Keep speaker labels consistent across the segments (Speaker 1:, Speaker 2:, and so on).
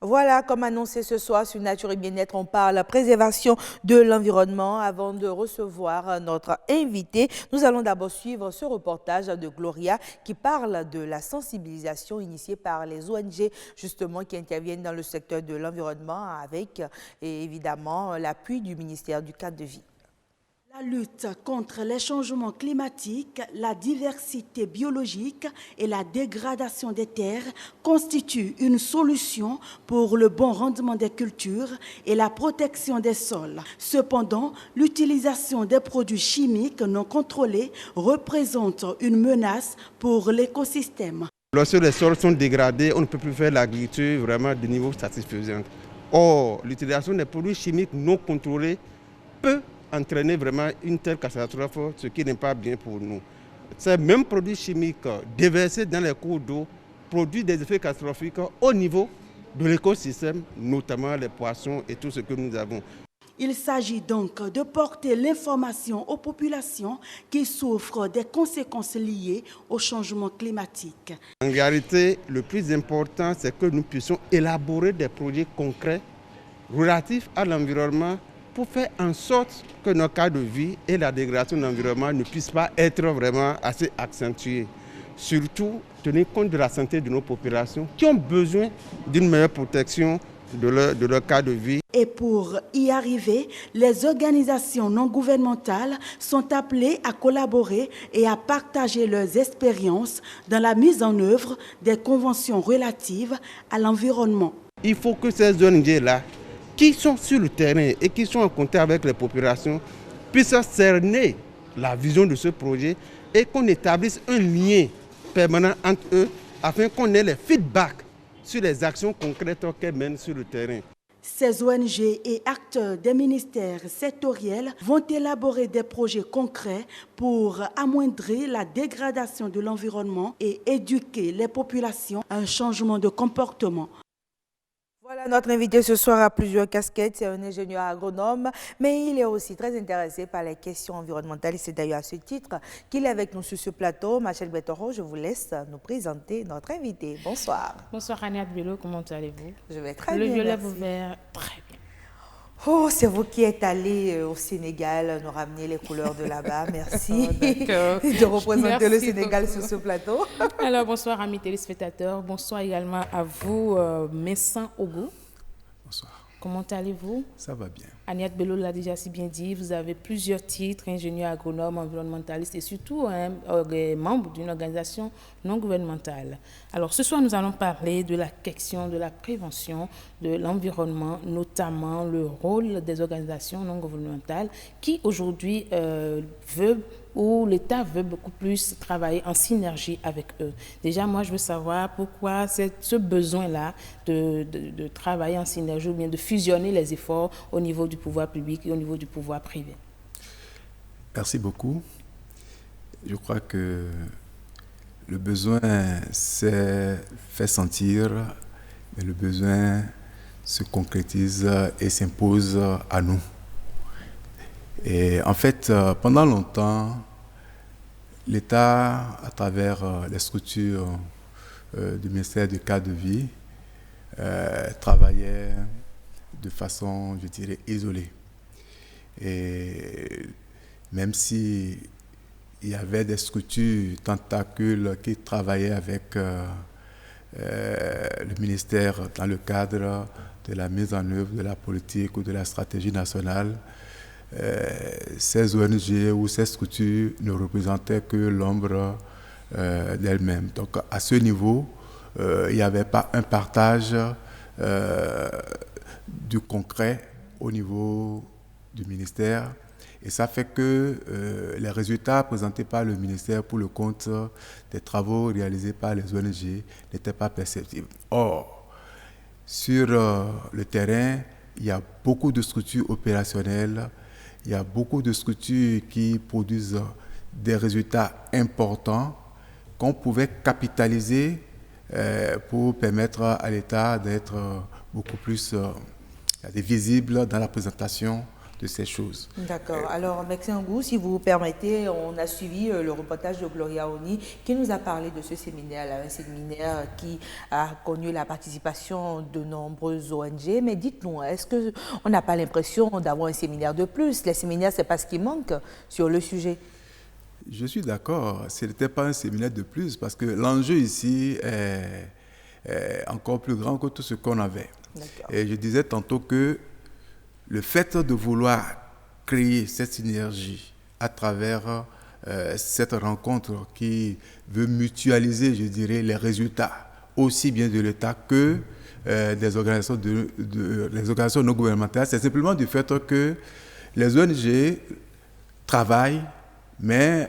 Speaker 1: Voilà, comme annoncé ce soir sur Nature et Bien-être, on parle préservation de l'environnement. Avant de recevoir notre invité, nous allons d'abord suivre ce reportage de Gloria qui parle de la sensibilisation initiée par les ONG justement qui interviennent dans le secteur de l'environnement avec évidemment l'appui du ministère du Cadre de Vie.
Speaker 2: La lutte contre les changements climatiques, la diversité biologique et la dégradation des terres constituent une solution pour le bon rendement des cultures et la protection des sols. Cependant, l'utilisation des produits chimiques non contrôlés représente une menace pour l'écosystème.
Speaker 3: Lorsque les sols sont dégradés, on ne peut plus faire l'agriculture vraiment de niveau satisfaisant. Or, l'utilisation des produits chimiques non contrôlés peut entraîner vraiment une telle catastrophe, ce qui n'est pas bien pour nous. Ces mêmes produits chimiques déversés dans les cours d'eau produisent des effets catastrophiques au niveau de l'écosystème, notamment les poissons et tout ce que nous avons.
Speaker 2: Il s'agit donc de porter l'information aux populations qui souffrent des conséquences liées au changement climatique.
Speaker 3: En réalité, le plus important, c'est que nous puissions élaborer des projets concrets relatifs à l'environnement pour faire en sorte que nos cas de vie et la dégradation de l'environnement ne puissent pas être vraiment assez accentués. Surtout, tenir compte de la santé de nos populations qui ont besoin d'une meilleure protection de leur cas de vie.
Speaker 2: Et pour y arriver, les organisations non gouvernementales sont appelées à collaborer et à partager leurs expériences dans la mise en œuvre des conventions relatives à l'environnement.
Speaker 3: Il faut que ces ONG-là, qui sont sur le terrain et qui sont en contact avec les populations, puissent cerner la vision de ce projet et qu'on établisse un lien permanent entre eux afin qu'on ait les feedbacks sur les actions concrètes qu'elles mènent sur le terrain.
Speaker 2: Ces ONG et acteurs des ministères sectoriels vont élaborer des projets concrets pour amoindrir la dégradation de l'environnement et éduquer les populations à un changement de comportement.
Speaker 1: Voilà, notre invité ce soir a plusieurs casquettes, c'est un ingénieur agronome, mais il est aussi très intéressé par les questions environnementales. C'est d'ailleurs à ce titre qu'il est avec nous sur ce plateau. Machel Betoro, je vous laisse nous présenter notre invité. Bonsoir.
Speaker 4: Bonsoir Aniat Bello, comment allez-vous?
Speaker 1: Je vais très bien,
Speaker 4: Le violet
Speaker 1: merci.
Speaker 4: vous vert, très bien.
Speaker 1: Oh, c'est vous qui êtes allé au Sénégal nous ramener les couleurs de là-bas. Merci de représenter le Sénégal sur ce plateau.
Speaker 4: Alors, bonsoir amis téléspectateurs. Bonsoir également à vous, Messin Ogo.
Speaker 5: Bonsoir.
Speaker 4: Comment allez-vous?
Speaker 5: Ça va bien.
Speaker 4: Aniat Bello l'a déjà si bien dit, vous avez plusieurs titres, ingénieur agronome, environnementaliste et surtout membre d'une organisation non gouvernementale. Alors ce soir, nous allons parler de la question de la prévention de l'environnement, notamment le rôle des organisations non gouvernementales qui aujourd'hui où l'État veut beaucoup plus travailler en synergie avec eux. Déjà, moi, je veux savoir pourquoi ce besoin-là de travailler en synergie ou bien de fusionner les efforts au niveau du pouvoir public et au niveau du pouvoir privé.
Speaker 5: Merci beaucoup. Je crois que le besoin s'est fait sentir, mais le besoin se concrétise et s'impose à nous. Et en fait, pendant longtemps, l'État, à travers les structures du ministère du Cadre de Vie, travaillait de façon, je dirais, isolée. Et même si il y avait des structures tentacules qui travaillaient avec le ministère dans le cadre de la mise en œuvre de la politique ou de la stratégie nationale, ces ONG ou ces structures ne représentaient que l'ombre d'elles-mêmes. Donc à ce niveau, il n'y avait pas un partage du concret au niveau du ministère. Et ça fait que les résultats présentés par le ministère pour le compte des travaux réalisés par les ONG n'étaient pas perceptibles. Or, sur le terrain, il y a beaucoup de structures opérationnelles, il y a beaucoup de structures qui produisent des résultats importants qu'on pouvait capitaliser pour permettre à l'État d'être beaucoup plus visible dans la présentation de ces choses.
Speaker 1: D'accord. Alors, Maxime Ngou, si vous permettez, on a suivi le reportage de Gloria Oni qui nous a parlé de ce séminaire-là, un séminaire qui a connu la participation de nombreuses ONG. Mais dites-nous, est-ce qu'on n'a pas l'impression d'avoir un séminaire de plus? Les séminaires, c'est pas ce qui manque sur le sujet.
Speaker 5: Je suis d'accord, ce n'était pas un séminaire de plus parce que l'enjeu ici est encore plus grand que tout ce qu'on avait. Et je disais tantôt que le fait de vouloir créer cette synergie à travers cette rencontre qui veut mutualiser, je dirais, les résultats aussi bien de l'État que des organisations, les organisations non gouvernementales, c'est simplement du fait que les ONG travaillent, mais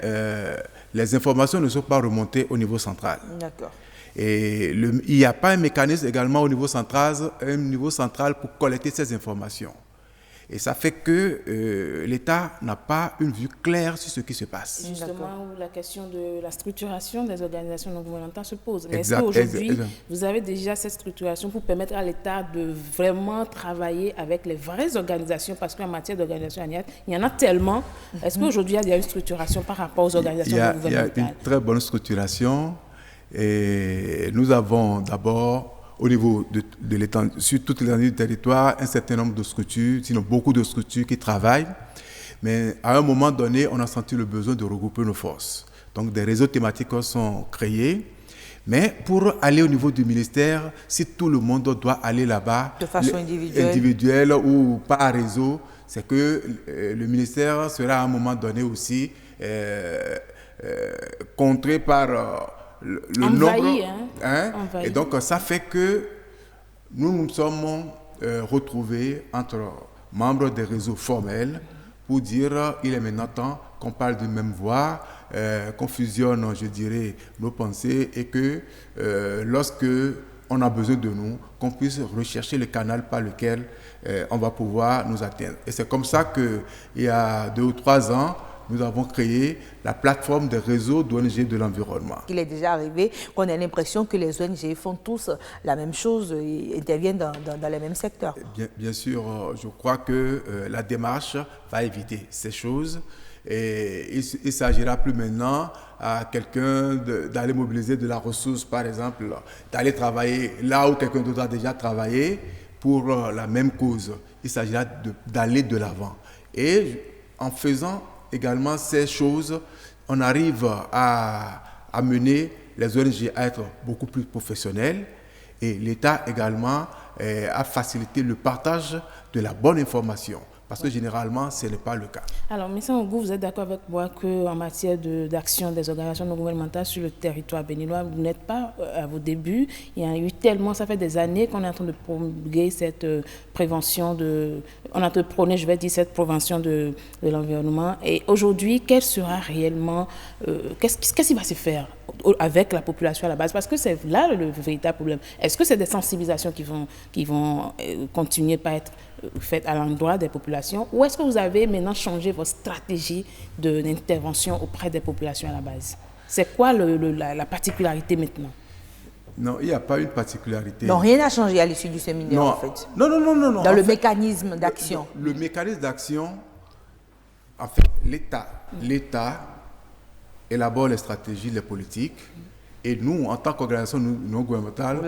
Speaker 5: les informations ne sont pas remontées au niveau central.
Speaker 1: D'accord.
Speaker 5: Et il n'y a pas un mécanisme également au niveau central pour collecter ces informations. Et ça fait que l'État n'a pas une vue claire sur ce qui se passe.
Speaker 4: Justement, la question de la structuration des organisations non gouvernementales se pose. Mais est-ce qu'aujourd'hui, vous avez déjà cette structuration pour permettre à l'État de vraiment travailler avec les vraies organisations? Parce qu'en matière d'organisation, il y en a tellement. Est-ce qu'aujourd'hui, il y a une structuration par rapport aux organisations non gouvernementales?
Speaker 5: Il y a une très bonne structuration. Et nous avons d'abord, au niveau de l'État, sur toute l'étendue du territoire, un certain nombre de structures, sinon beaucoup de structures qui travaillent. Mais à un moment donné, on a senti le besoin de regrouper nos forces. Donc des réseaux thématiques sont créés. Mais pour aller au niveau du ministère, si tout le monde doit aller là-bas,
Speaker 1: de façon individuelle
Speaker 5: ou par réseau, c'est que le ministère sera à un moment donné aussi contré par le
Speaker 4: envahi,
Speaker 5: nombre. Et donc ça fait que nous nous sommes retrouvés entre membres des réseaux formels pour dire il est maintenant temps qu'on parle d'une même voix, qu'on fusionne, je dirais, nos pensées et que lorsque on a besoin de nous, qu'on puisse rechercher le canal par lequel on va pouvoir nous atteindre. Et c'est comme ça qu'il y a 2 ou 3 ans, nous avons créé la plateforme des réseaux d'ONG de l'environnement.
Speaker 1: Il est déjà arrivé qu'on ait l'impression que les ONG font tous la même chose et interviennent dans les mêmes secteurs.
Speaker 5: Bien sûr, je crois que la démarche va éviter ces choses. Et il ne s'agira plus maintenant à quelqu'un d'aller mobiliser de la ressource, par exemple, d'aller travailler là où quelqu'un d'autre a déjà travaillé pour la même cause. Il s'agira d'aller de l'avant. Et en faisant également ces choses, on arrive à mener les ONG à être beaucoup plus professionnels et l'État également à faciliter le partage de la bonne information. Parce que généralement, ce n'est pas le cas.
Speaker 4: Alors, M. Ngou, vous êtes d'accord avec moi qu'en matière d'action des organisations non gouvernementales sur le territoire béninois, vous n'êtes pas à vos débuts. Il y a eu tellement, ça fait des années qu'on est en train de promulguer cette prévention on a prôné, je vais dire, cette prévention de l'environnement. Et aujourd'hui, quel sera réellement, qu'est-ce qui va se faire avec la population à la base? Parce que c'est là le véritable problème. Est-ce que c'est des sensibilisations qui vont continuer par être faites à l'endroit des populations, ou est-ce que vous avez maintenant changé votre stratégie d'intervention auprès des populations à la base? C'est quoi la particularité maintenant?
Speaker 5: Non, il n'y a pas une particularité.
Speaker 1: Non, rien n'a changé à l'issue du séminaire, en fait.
Speaker 5: Non.
Speaker 1: Dans le mécanisme d'action.
Speaker 5: Le mécanisme d'action, en fait, l'État élabore les stratégies, les politiques, et nous, en tant qu'organisation non gouvernementale,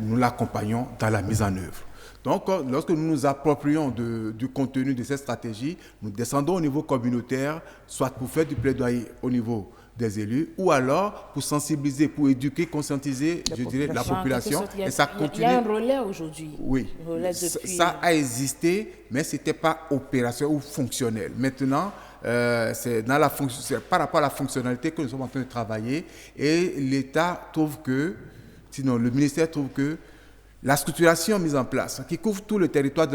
Speaker 5: nous l'accompagnons dans la mise en œuvre. Donc, lorsque nous nous approprions du contenu de cette stratégie, nous descendons au niveau communautaire, soit pour faire du plaidoyer au niveau des élus, ou alors pour sensibiliser, pour éduquer, conscientiser, la population. Et ça continue.
Speaker 4: Il y a un relais aujourd'hui.
Speaker 5: Oui, ça a existé, mais ce n'était pas opérationnel ou fonctionnel. Maintenant, c'est par rapport à la fonctionnalité que nous sommes en train de travailler, et l'État trouve que, sinon le ministère trouve que la structuration mise en place, qui couvre tout le territoire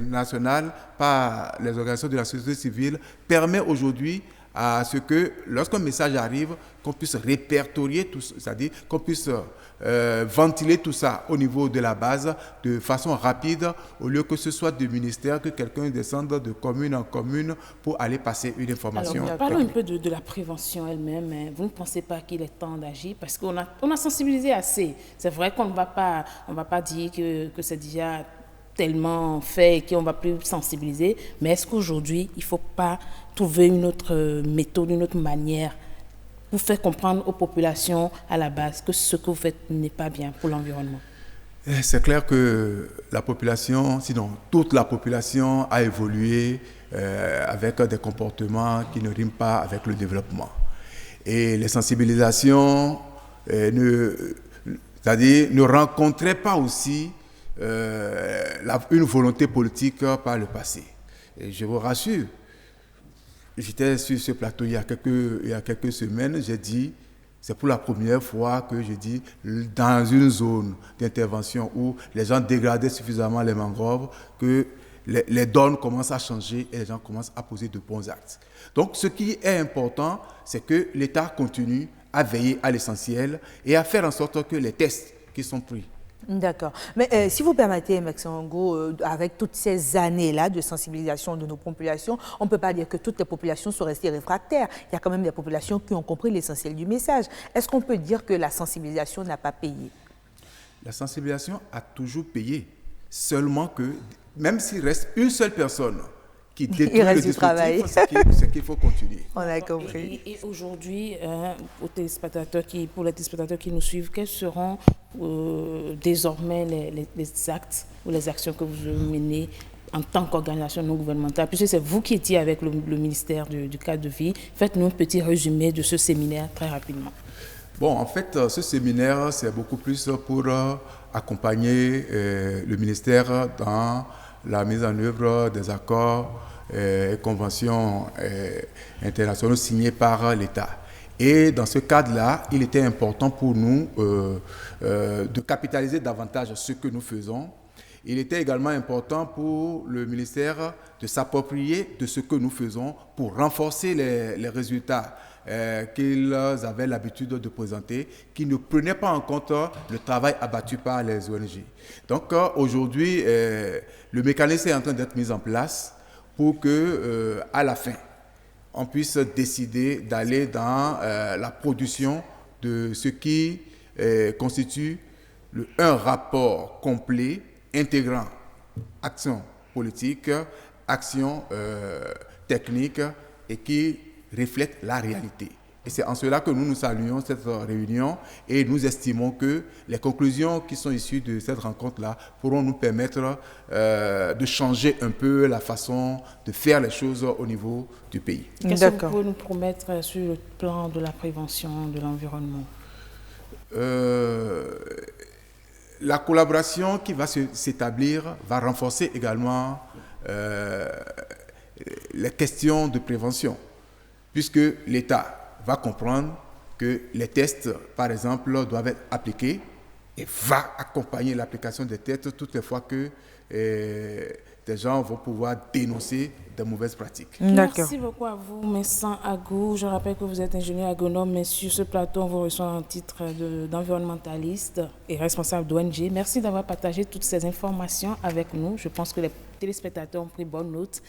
Speaker 5: national par les organisations de la société civile, permet aujourd'hui à ce que, lorsqu'un message arrive, qu'on puisse répertorier tout ça, c'est-à-dire qu'on puisse ventiler tout ça au niveau de la base de façon rapide, au lieu que ce soit du ministère, que quelqu'un descende de commune en commune pour aller passer une information.
Speaker 4: Alors, parlons un peu de la prévention elle-même. Hein. Vous ne pensez pas qu'il est temps d'agir? Parce qu'on a sensibilisé assez. C'est vrai qu'on ne va pas dire que c'est déjà tellement fait et qu'on ne va plus sensibiliser. Mais est-ce qu'aujourd'hui, il ne faut pas trouver une autre méthode, une autre manière pour faire comprendre aux populations à la base que ce que vous faites n'est pas bien pour l'environnement?
Speaker 5: C'est clair que la population, sinon toute la population a évolué avec des comportements qui ne riment pas avec le développement. Et les sensibilisations c'est-à-dire ne rencontraient pas aussi une volonté politique par le passé. Et je vous rassure, j'étais sur ce plateau il y a quelques semaines, j'ai dit, c'est pour la première fois que je dis, dans une zone d'intervention où les gens dégradaient suffisamment les mangroves, que les donnes commencent à changer et les gens commencent à poser de bons actes. Donc, ce qui est important, c'est que l'État continue à veiller à l'essentiel et à faire en sorte que les tests qui sont pris.
Speaker 1: D'accord. Mais si vous permettez, Maxime Ngo, avec toutes ces années-là de sensibilisation de nos populations, on ne peut pas dire que toutes les populations sont restées réfractaires. Il y a quand même des populations qui ont compris l'essentiel du message. Est-ce qu'on peut dire que la sensibilisation n'a pas payé?
Speaker 5: La sensibilisation a toujours payé. Seulement que, même s'il reste une seule personne qui détruit le dispositif, c'est qu'il faut continuer.
Speaker 1: On a compris.
Speaker 4: Et aujourd'hui, pour les téléspectateurs qui nous suivent, quels seront désormais les actes ou les actions que vous menez en tant qu'organisation non gouvernementale, puisque c'est vous qui étiez avec le ministère du cadre de vie? Faites-nous un petit résumé de ce séminaire très rapidement.
Speaker 5: Bon, en fait, ce séminaire, c'est beaucoup plus pour accompagner le ministère dans la mise en œuvre des accords et conventions internationaux signés par l'État. Et dans ce cadre-là, il était important pour nous de capitaliser davantage ce que nous faisons. Il était également important pour le ministère de s'approprier de ce que nous faisons pour renforcer les résultats qu'ils avaient l'habitude de présenter, qui ne prenaient pas en compte le travail abattu par les ONG. Donc aujourd'hui, le mécanisme est en train d'être mis en place pour que, à la fin, on puisse décider d'aller dans la production de ce qui constitue un rapport complet intégrant action politique, action technique et qui reflète la réalité. Et c'est en cela que nous saluons cette réunion et nous estimons que les conclusions qui sont issues de cette rencontre-là pourront nous permettre de changer un peu la façon de faire les choses au niveau du pays.
Speaker 4: Qu'est-ce que vous pouvez nous promettre sur le plan de la prévention de l'environnement?
Speaker 5: La collaboration qui va s'établir va renforcer également les questions de prévention, puisque l'État va comprendre que les tests, par exemple, doivent être appliqués et va accompagner l'application des tests toutes les fois que des gens vont pouvoir dénoncer de mauvaises pratiques.
Speaker 4: Merci beaucoup à vous, Messan Agou. Je rappelle que vous êtes ingénieur agronome, mais sur ce plateau, on vous reçoit en titre d'environnementaliste et responsable d'ONG. Merci d'avoir partagé toutes ces informations avec nous. Je pense que les téléspectateurs ont pris bonne note.